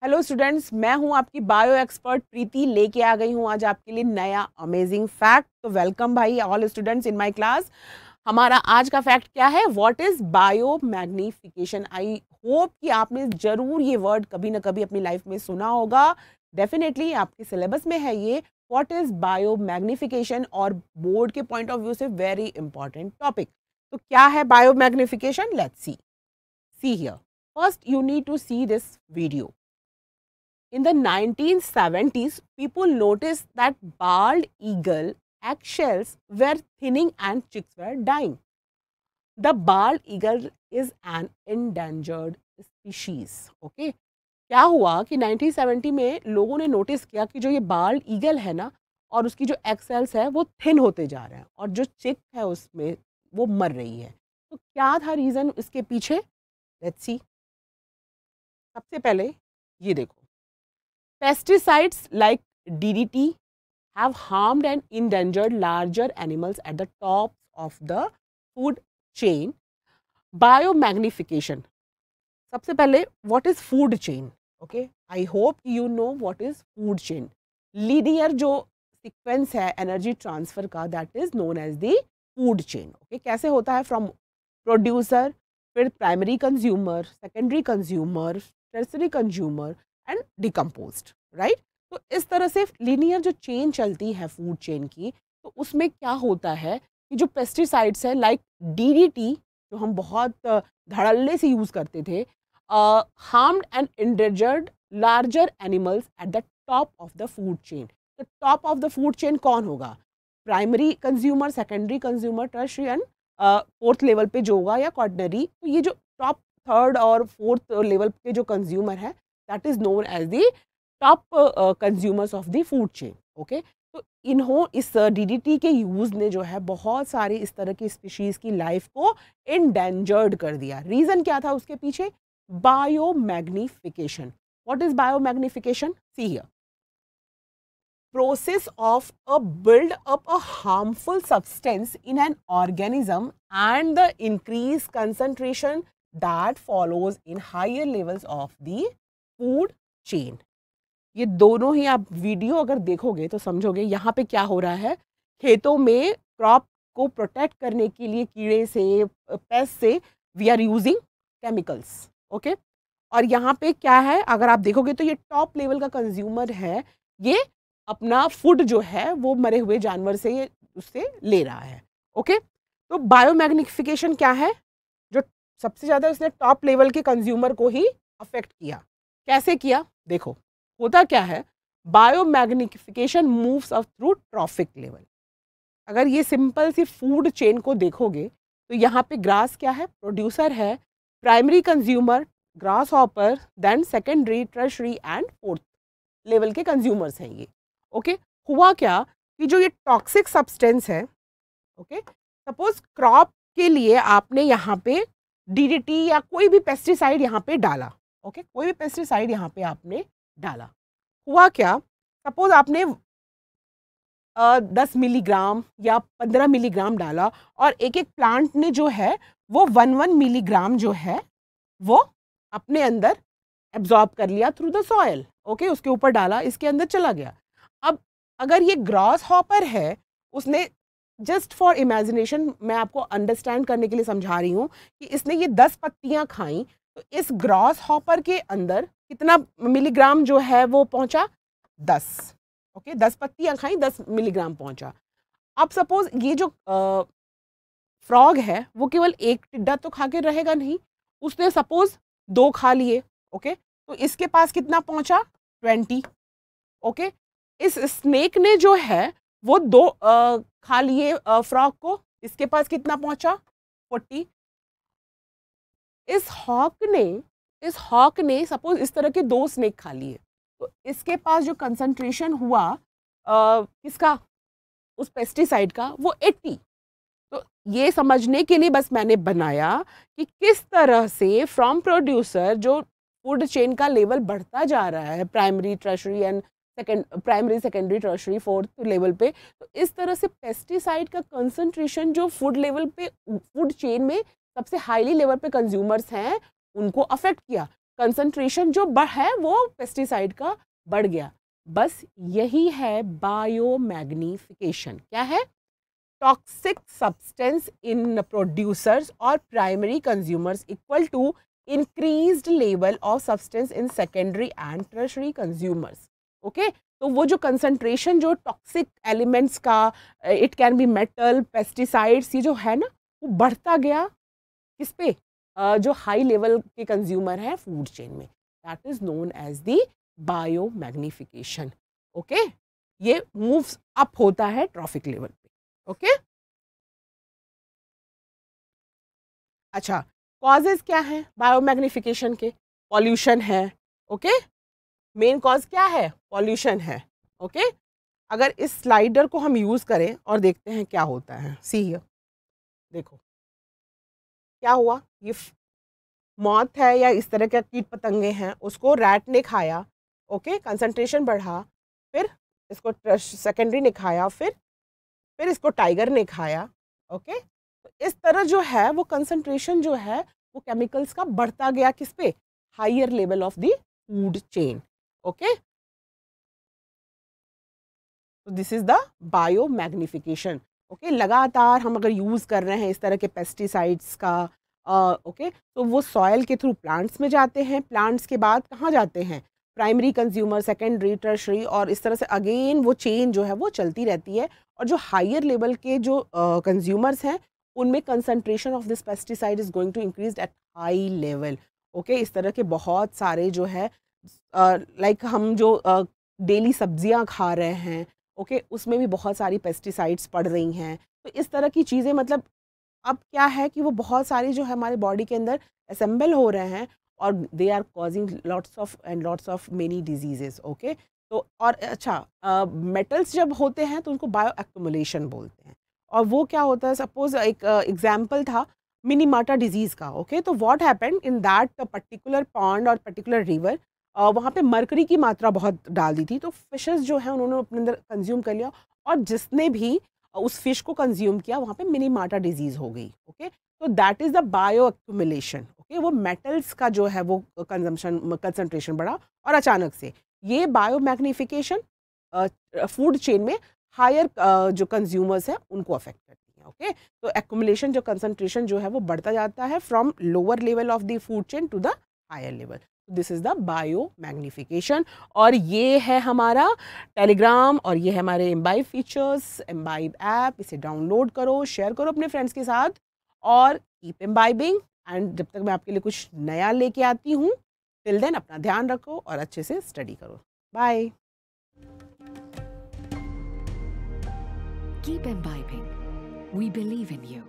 Hello students, मैं हूं आपकी बायो एक्सपर्ट प्रीति, लेके आ गई हूं आज आपके लिए नया अमेजिंग फैक्ट। तो वेलकम भाई all students in my class. हमारा आज का फैक्ट क्या है? What is bio magnification. I hope कि आपने जरूर ये वर्ड कभी ना कभी अपनी लाइफ में सुना होगा। डेफिनेटली आपके सिलेबस में है ये। व्हाट इज बायो मैग्निफिकेशन और बोर्ड के पॉइंट ऑफ व्यू से वेरी इंपॉर्टेंट टॉपिक। तो क्या है bio magnification? Let's see here. First you need to see this video. In the 1970s, people noticed that bald eagle eggshells were thinning and chicks were dying. The bald eagle is an endangered species. Okay? क्या हुआ कि 1970 में लोगों ने notice किया कि जो ये बाल्ड ईगल है ना, और उसकी जो एक्सेल्स है वो थिन होते जा रहे हैं और जो चिक है उसमें वो मर रही है। तो क्या था रीज़न इसके पीछे? Let's see. सबसे पहले ये देखो, pesticides like DDT have harmed and endangered larger animals at the top of the food chain. Biomagnification. सबसे पहले what is food chain? Okay, I hope you know what is food chain. Linear जो sequence है energy transfer का, that is known as the food chain. Okay, कैसे होता है? From producer, फिर primary consumer, secondary consumer, tertiary consumer and decomposed, right. तो इस तरह से लीनियर जो चेन चलती है फूड चेन की, तो उसमें क्या होता है कि जो पेस्टिसाइड्स हैं लाइक डीडीटी, जो हम बहुत धड़ल्ले से यूज़ करते थे, harmed and endangered larger animals at the top of the food chain. तो top of the food chain कौन होगा? Primary consumer, secondary consumer, tertiary and fourth level पे जो होगा या क्वार्टनरी। तो ये जो टॉप थर्ड और फोर्थ लेवल के जो कंज्यूमर है, that is known as the top consumers of the food chain. Okay, तो इस DDT के यूज़ ने जो है बहुत सारे इस तरह की स्पीशीज़ की लाइफ को endangered कर दिया। रीज़न क्या था उसके पीछे? Biomagnification. What is biomagnification? See here. Process of a build up a harmful substance in an organism and the increased concentration that follows in higher levels of the food chain. ये दोनों ही आप video अगर देखोगे तो समझोगे यहाँ पे क्या हो रहा है। खेतों में क्रॉप को प्रोटेक्ट करने के लिए कीड़े से, पेस्ट से, we are using chemicals. Okay, और यहाँ पे क्या है, अगर आप देखोगे तो ये टॉप लेवल का कंज्यूमर है, ये अपना फूड जो है वो मरे हुए जानवर से उससे ले रहा है। ओके, तो बायोमैग्निफिकेशन क्या है? जो सबसे ज़्यादा उसने टॉप लेवल के कंज्यूमर को ही अफेक्ट किया। कैसे किया? देखो, होता क्या है, biomagnification moves up through trophic level. अगर ये सिंपल सी फूड चेन को देखोगे तो यहाँ पे ग्रास क्या है? प्रोड्यूसर है, primary consumer grasshopper, then secondary, tertiary and fourth level के कंज्यूमर्स हैं ये। ओके, हुआ क्या कि जो ये टॉक्सिक सब्सटेंस है, ओके, सपोज क्रॉप के लिए आपने यहाँ पे डीडीटी या कोई भी पेस्टिसाइड यहाँ पे डाला। ओके, कोई भी पेस्टिसाइड यहाँ पे आपने डाला, हुआ क्या? सपोज आपने 10 मिलीग्राम या 15 मिलीग्राम डाला और एक एक प्लांट ने जो है वो 1 मिलीग्राम जो है वो अपने अंदर एब्जॉर्ब कर लिया थ्रू द सॉयल। ओके, उसके ऊपर डाला, इसके अंदर चला गया। अब अगर ये ग्रास हॉपर है, उसने जस्ट फॉर इमेजिनेशन, मैं आपको अंडरस्टैंड करने के लिए समझा रही हूँ कि इसने ये 10 पत्तियाँ खाई, तो इस ग्रास हॉपर के अंदर कितना मिलीग्राम जो है वो पहुंचा? 10। ओके, 10 पत्तियां खाई, 10 मिलीग्राम पहुंचा। अब सपोज ये जो फ्रॉग है वो केवल एक टिड्डा तो खा के रहेगा नहीं, उसने सपोज 2 खा लिए। ओके, तो इसके पास कितना पहुंचा? 20। ओके, इस स्नेक ने जो है वो 2 खा लिए फ्रॉग को, इसके पास कितना पहुंचा? 40। इस हॉक ने सपोज इस तरह के 2 स्नेक खा लिए, तो इसके पास जो कंसंट्रेशन हुआ किसका? उस पेस्टिसाइड का, वो 80। तो ये समझने के लिए बस मैंने बनाया कि किस तरह से फ्रॉम प्रोड्यूसर जो फूड चेन का लेवल बढ़ता जा रहा है, primary, tertiary and primary, secondary, tertiary, fourth level पे, तो इस तरह से पेस्टिसाइड का कंसंट्रेशन जो फूड लेवल पे, फूड चेन में सबसे हाईली लेवल पे कंज्यूमर्स हैं, उनको अफेक्ट किया। कंसंट्रेशन जो है वो पेस्टिसाइड का बढ़ गया। बस यही है बायोमैग्निफिकेशन। क्या है? टॉक्सिक सब्सटेंस इन प्रोड्यूसर्स और primary consumers equal to increased level of substance in secondary and tertiary consumers. Okay, तो वो जो कंसंट्रेशन जो टॉक्सिक एलिमेंट्स का, it can be metal, pesticides, ये जो है ना, वो बढ़ता गया किस पे? जो हाई लेवल के कंज्यूमर हैं फूड चेन में। That is known as the biomagnification. Okay, ये मूव्स अप होता है ट्रॉफिक लेवल पे। ओके, अच्छा, कॉजेज क्या हैं बायोमैग्निफिकेशन के? पॉल्यूशन है। ओके, मेन कॉज क्या है? पॉल्यूशन है। ओके, अगर इस स्लाइडर को हम यूज करें और देखते हैं क्या होता है। सी हियर, देखो क्या हुआ। ये मॉथ है या इस तरह के कीट पतंगे हैं, उसको रैट ने खाया। ओके, कंसंट्रेशन बढ़ा। फिर इसको सेकेंडरी ने खाया। फिर इसको टाइगर ने खाया। ओके, तो इस तरह जो है वो कंसंट्रेशन जो है वो केमिकल्स का बढ़ता गया किस पे? Higher level of the food chain. Okay, तो this is the biomagnification. Okay, लगातार हम अगर यूज़ कर रहे हैं इस तरह के पेस्टिसाइड्स का, ओके, तो वो सॉयल के थ्रू प्लांट्स में जाते हैं। प्लांट्स के बाद कहाँ जाते हैं? प्राइमरी कंज्यूमर, सेकेंडरी, टर्शरी, और इस तरह से अगेन वो चेन जो है वो चलती रहती है। और जो हायर लेवल के जो कंज्यूमर्स हैं उनमें concentration of this pesticide is going to increase at high level. Okay, इस तरह के बहुत सारे जो है लाइक हम जो डेली सब्जियां खा रहे हैं, ओके, उसमें भी बहुत सारी पेस्टिसाइड्स पड़ रही हैं। तो इस तरह की चीज़ें, मतलब अब क्या है कि वो बहुत सारी जो है हमारे बॉडी के अंदर असेंबल हो रहे हैं और they are causing lots of many diseases. Okay, तो और अच्छा, मेटल्स जब होते हैं तो उनको बायो एक्युमुलेशन बोलते हैं। और वो क्या होता है, सपोज एक एग्जाम्पल था मिनीमाटा डिजीज़ का। ओके, तो what happened in that particular pond और पर्टिकुलर रिवर, वहाँ पे मरकरी की मात्रा बहुत डाल दी थी, तो फिशेस जो है उन्होंने अपने अंदर कंज्यूम कर लिया, और जिसने भी उस फिश को कंज्यूम किया वहाँ पे मिनीमाटा डिजीज हो गई। ओके, तो that is the bio accumulation. Okay, वो मेटल्स का जो है वो कंजम्पशन, कंसंट्रेशन बढ़ा, और अचानक से ये बायो मैग्निफिकेशन फूड चेन में हायर जो कंज्यूमर्स हैं उनको अफेक्ट करती है। ओके, तो एक्यूमुलेशन जो कंसंट्रेशन जो है वो बढ़ता जाता है from lower level of the food chain to the higher level. This is the bio magnification. और ये है हमारा टेलीग्राम, और ये है हमारे इम्बाइब फीचर्स, इम्बाइब ऐप। इसे डाउनलोड करो, शेयर करो अपने फ्रेंड्स के साथ, और कीप इम्बाइबिंग। एंड जब तक मैं आपके लिए कुछ नया लेके आती हूँ, टिल देन अपना ध्यान रखो और अच्छे से स्टडी करो। Bye. Keep imbibing. We believe in you.